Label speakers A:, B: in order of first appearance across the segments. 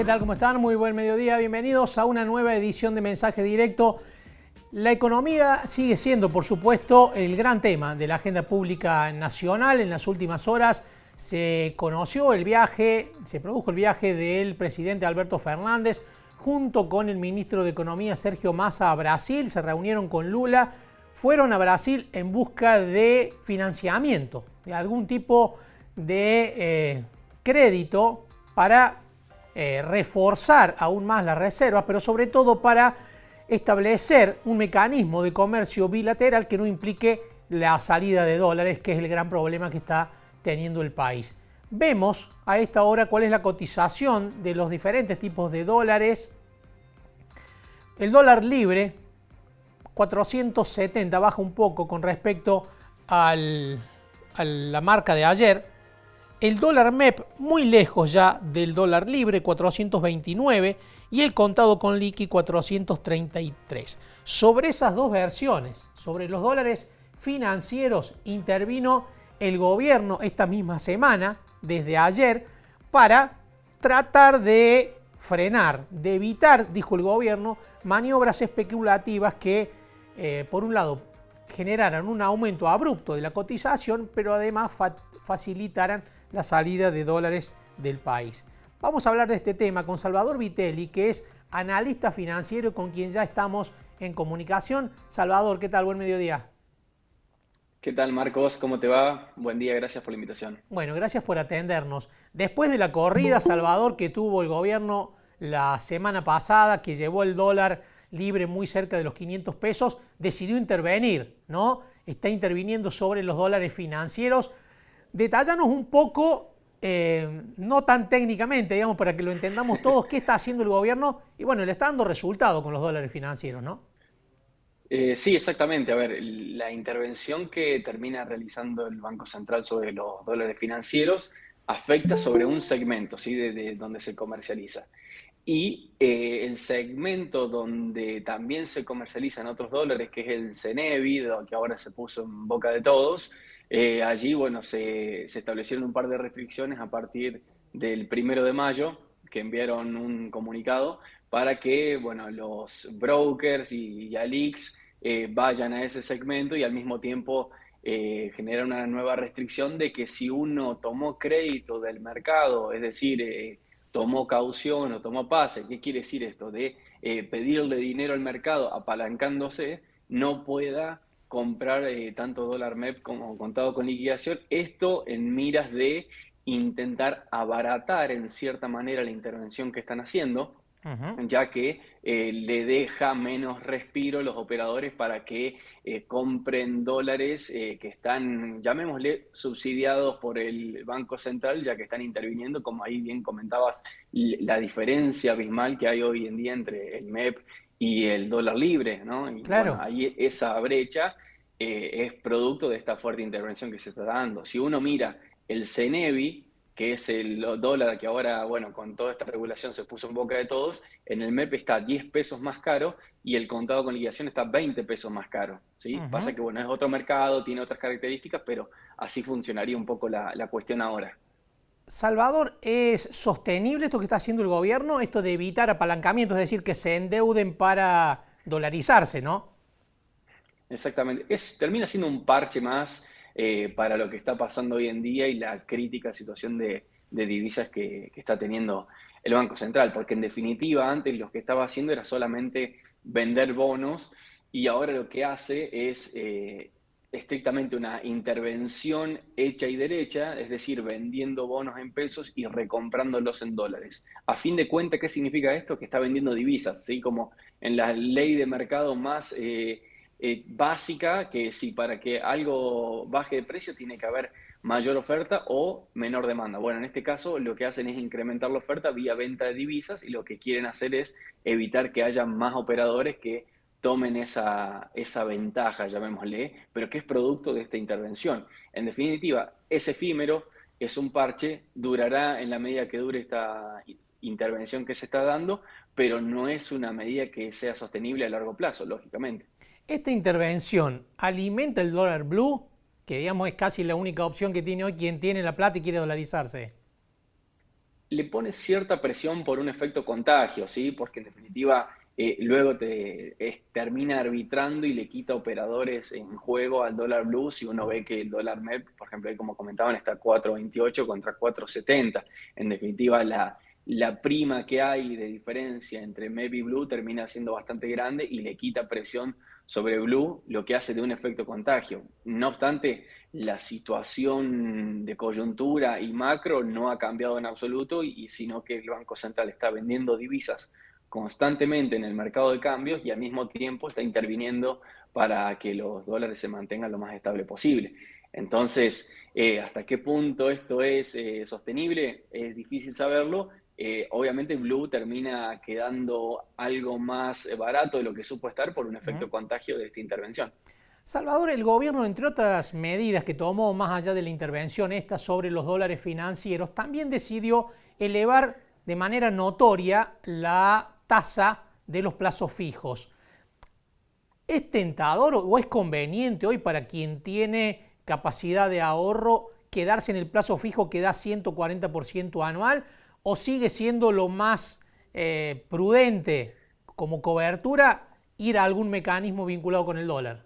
A: ¿Qué tal? ¿Cómo están? Muy buen mediodía. Bienvenidos a una nueva edición de Mensaje Directo. La economía sigue siendo, por supuesto, el gran tema de la agenda pública nacional. En las últimas horas se produjo el viaje del presidente Alberto Fernández junto con el ministro de Economía Sergio Massa a Brasil. Se reunieron con Lula, fueron a Brasil en busca de financiamiento, de algún tipo de crédito para reforzar aún más las reservas, pero sobre todo para establecer un mecanismo de comercio bilateral que no implique la salida de dólares, que es el gran problema que está teniendo el país. Vemos a esta hora cuál es la cotización de los diferentes tipos de dólares. El dólar libre, 470, baja un poco con respecto a la marca de ayer. El dólar MEP muy lejos ya del dólar libre, 429, y el contado con liqui, 433. Sobre esas dos versiones, sobre los dólares financieros, intervino el gobierno esta misma semana, desde ayer, para tratar de frenar, de evitar, dijo el gobierno, maniobras especulativas que, por un lado, generaran un aumento abrupto de la cotización, pero además facilitaran la salida de dólares del país. Vamos a hablar de este tema con Salvador Vitelli, que es analista financiero y con quien ya estamos en comunicación. Salvador, ¿qué tal? Buen mediodía.
B: ¿Qué tal, Marcos? ¿Cómo te va? Buen día, gracias por la invitación.
A: Bueno, gracias por atendernos. Después de la corrida, Salvador, que tuvo el gobierno la semana pasada, que llevó el dólar libre muy cerca de los 500 pesos, decidió intervenir, ¿no? Está interviniendo sobre los dólares financieros. Detállanos un poco, no tan técnicamente, digamos, para que lo entendamos todos, qué está haciendo el gobierno y bueno, le está dando resultado con los dólares financieros, ¿no?
B: Sí, exactamente. A ver, la intervención que termina realizando el Banco Central sobre los dólares financieros afecta sobre un segmento, ¿sí? de donde se comercializa. Y el segmento donde también se comercializan otros dólares, que es el CENEVI, que ahora se puso en boca de todos, allí, bueno, se establecieron un par de restricciones a partir del 1 de mayo, que enviaron un comunicado para que, bueno, los brokers y ALIX vayan a ese segmento y al mismo tiempo genera una nueva restricción de que si uno tomó crédito del mercado, es decir, tomó caución o tomó pase. ¿Qué quiere decir esto? De pedirle dinero al mercado apalancándose, no pueda comprar tanto dólar MEP como contado con liquidación. Esto en miras de intentar abaratar en cierta manera la intervención que están haciendo, ya que le deja menos respiro a los operadores para que compren dólares que están, llamémosle, subsidiados por el Banco Central, ya que están interviniendo, como ahí bien comentabas, la diferencia abismal que hay hoy en día entre el MEP y el dólar libre, ¿no? Y bueno,
A: Claro.
B: ahí esa brecha es producto de esta fuerte intervención que se está dando. Si uno mira el CENEVI, que es el dólar que ahora, bueno, con toda esta regulación se puso en boca de todos, en el MEP está 10 pesos más caro y el contado con liquidación está 20 pesos más caro, ¿sí? Pasa que, bueno, es otro mercado, tiene otras características, pero así funcionaría un poco la cuestión ahora.
A: Salvador, ¿es sostenible esto que está haciendo el gobierno? Esto de evitar apalancamiento, es decir, que se endeuden para dolarizarse, ¿no?
B: Exactamente. Termina siendo un parche más para lo que está pasando hoy en día y la crítica situación de divisas que está teniendo el Banco Central, porque en definitiva antes lo que estaba haciendo era solamente vender bonos y ahora lo que hace es estrictamente una intervención hecha y derecha, es decir, vendiendo bonos en pesos y recomprándolos en dólares. A fin de cuentas, ¿qué significa esto? Que está vendiendo divisas, ¿sí? Como en la ley de mercado más básica, que si para que algo baje de precio tiene que haber mayor oferta o menor demanda. Bueno, en este caso lo que hacen es incrementar la oferta vía venta de divisas y lo que quieren hacer es evitar que haya más operadores que tomen esa ventaja, llamémosle, pero que es producto de esta intervención. En definitiva, es efímero, es un parche, durará en la medida que dure esta intervención que se está dando, pero no es una medida que sea sostenible a largo plazo, lógicamente.
A: Esta intervención alimenta el dólar blue, que digamos es casi la única opción que tiene hoy quien tiene la plata y quiere dolarizarse.
B: le pone cierta presión por un efecto contagio, ¿sí? Porque en definitiva luego termina arbitrando y le quita operadores en juego al dólar blue si uno ve que el dólar MEP, por ejemplo, ahí como comentaban, está 4.28 contra 4.70. En definitiva, la prima que hay de diferencia entre MEP y blue termina siendo bastante grande y le quita presión sobre blue, lo que hace de un efecto contagio. No obstante, la situación de coyuntura y macro no ha cambiado en absoluto, sino que el Banco Central está vendiendo divisas constantemente en el mercado de cambios y al mismo tiempo está interviniendo para que los dólares se mantengan lo más estable posible. Entonces, ¿hasta qué punto esto es sostenible? Es difícil saberlo. Obviamente Blue termina quedando algo más barato de lo que supo estar por un efecto contagio de esta intervención.
A: Salvador, el gobierno, entre otras medidas que tomó más allá de la intervención esta sobre los dólares financieros, también decidió elevar de manera notoria la tasa de los plazos fijos. ¿Es tentador o es conveniente hoy para quien tiene capacidad de ahorro quedarse en el plazo fijo que da 140% anual o sigue siendo lo más prudente como cobertura ir a algún mecanismo vinculado con el dólar?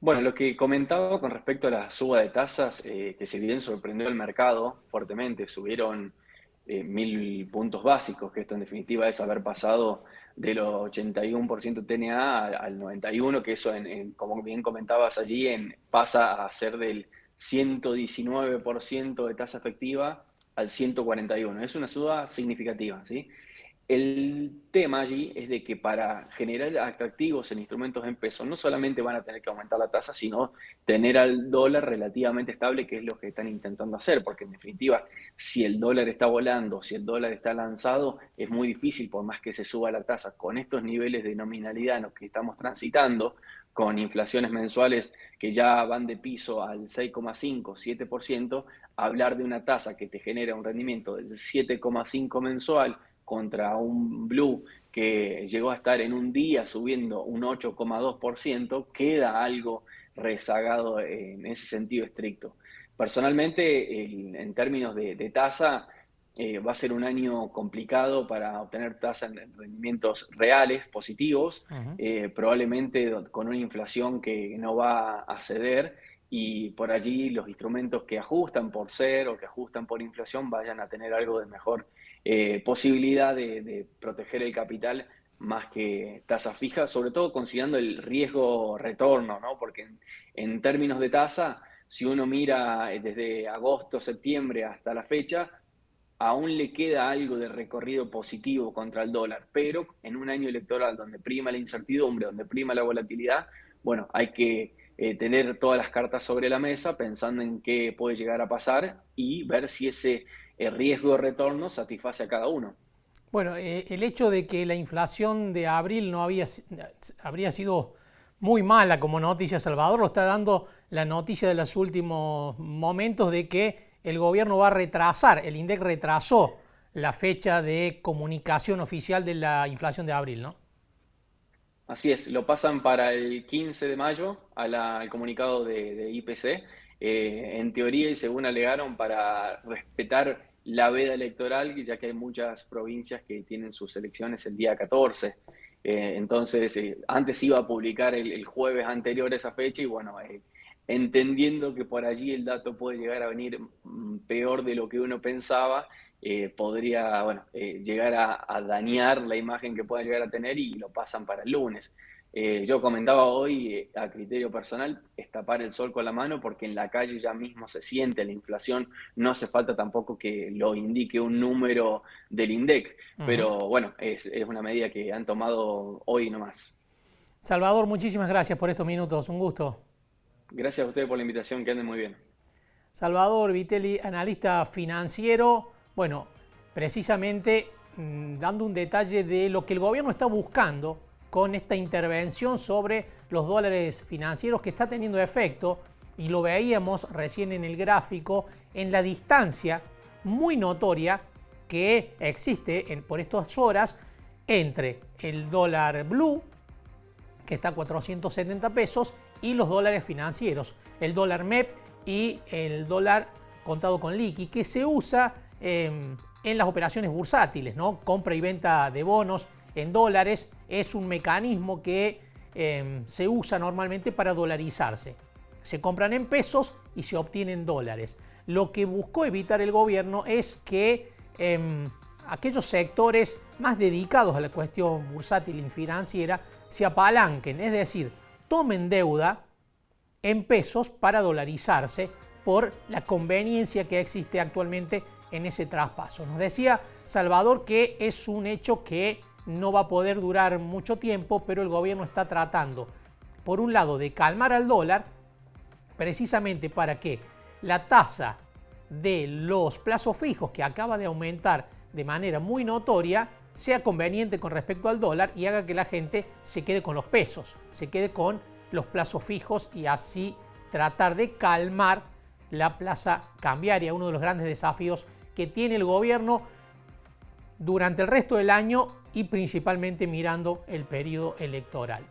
B: Bueno, lo que comentaba con respecto a la suba de tasas, que si bien sorprendió el mercado fuertemente, subieron 1.000 puntos básicos, que esto en definitiva es haber pasado de los 81% TNA al 91%, que eso, como bien comentabas allí, pasa a ser del 119% de tasa efectiva al 141%. Es una suba significativa, ¿sí? El tema allí es de que para generar atractivos en instrumentos en pesos, no solamente van a tener que aumentar la tasa, sino tener al dólar relativamente estable, que es lo que están intentando hacer, porque en definitiva, si el dólar está volando, si el dólar está lanzado, es muy difícil, por más que se suba la tasa, con estos niveles de nominalidad en los que estamos transitando, con inflaciones mensuales que ya van de piso al 6,5, 7%, hablar de una tasa que te genera un rendimiento del 7,5 mensual, contra un blue que llegó a estar en un día subiendo un 8,2%, queda algo rezagado en ese sentido estricto. Personalmente, en términos de tasa, va a ser un año complicado para obtener tasas en rendimientos reales, positivos, probablemente con una inflación que no va a ceder y por allí los instrumentos que ajustan por ser o que ajustan por inflación vayan a tener algo de mejor posibilidad de proteger el capital más que tasa fija, sobre todo considerando el riesgo retorno, ¿no? Porque en términos de tasa, si uno mira desde agosto, septiembre hasta la fecha, aún le queda algo de recorrido positivo contra el dólar, pero en un año electoral donde prima la incertidumbre, donde prima la volatilidad, bueno, hay que tener todas las cartas sobre la mesa pensando en qué puede llegar a pasar y ver si ese riesgo de retorno satisface a cada uno.
A: Bueno, el hecho de que la inflación de abril no habría sido muy mala como noticia, Salvador, lo está dando la noticia de los últimos momentos de que el gobierno va a retrasar, el INDEC retrasó la fecha de comunicación oficial de la inflación de abril, ¿no?
B: Así es, lo pasan para el 15 de mayo al comunicado de IPC, en teoría y según alegaron para respetar la veda electoral, ya que hay muchas provincias que tienen sus elecciones el día 14. Entonces, antes iba a publicar el jueves anterior a esa fecha y bueno, entendiendo que por allí el dato puede llegar a venir peor de lo que uno pensaba, podría bueno, llegar a dañar la imagen que pueda llegar a tener y lo pasan para el lunes. Yo comentaba hoy, a criterio personal, es tapar el sol con la mano porque en la calle ya mismo se siente la inflación, no hace falta tampoco que lo indique un número del INDEC, pero bueno, es una medida que han tomado hoy nomás.
A: Salvador, muchísimas gracias por estos minutos, un gusto.
B: Gracias a ustedes por la invitación, que anden muy bien.
A: Salvador Vitelli, analista financiero, bueno, precisamente dando un detalle de lo que el gobierno está buscando con esta intervención sobre los dólares financieros que está teniendo efecto, y lo veíamos recién en el gráfico, en la distancia muy notoria que existe por estas horas entre el dólar blue, que está a 470 pesos, y los dólares financieros, el dólar MEP y el dólar contado con liqui, que se usa en las operaciones bursátiles, ¿no? Compra y venta de bonos en dólares es un mecanismo que se usa normalmente para dolarizarse. Se compran en pesos y se obtienen dólares. Lo que buscó evitar el gobierno es que aquellos sectores más dedicados a la cuestión bursátil y financiera se apalanquen, es decir, tomen deuda en pesos para dolarizarse por la conveniencia que existe actualmente en ese traspaso. Nos decía Salvador que es un hecho que no va a poder durar mucho tiempo, pero el gobierno está tratando, por un lado, de calmar al dólar, precisamente para que la tasa de los plazos fijos, que acaba de aumentar de manera muy notoria, sea conveniente con respecto al dólar y haga que la gente se quede con los pesos, se quede con los plazos fijos y así tratar de calmar la plaza cambiaria, uno de los grandes desafíos que tiene el gobierno durante el resto del año y principalmente mirando el periodo electoral.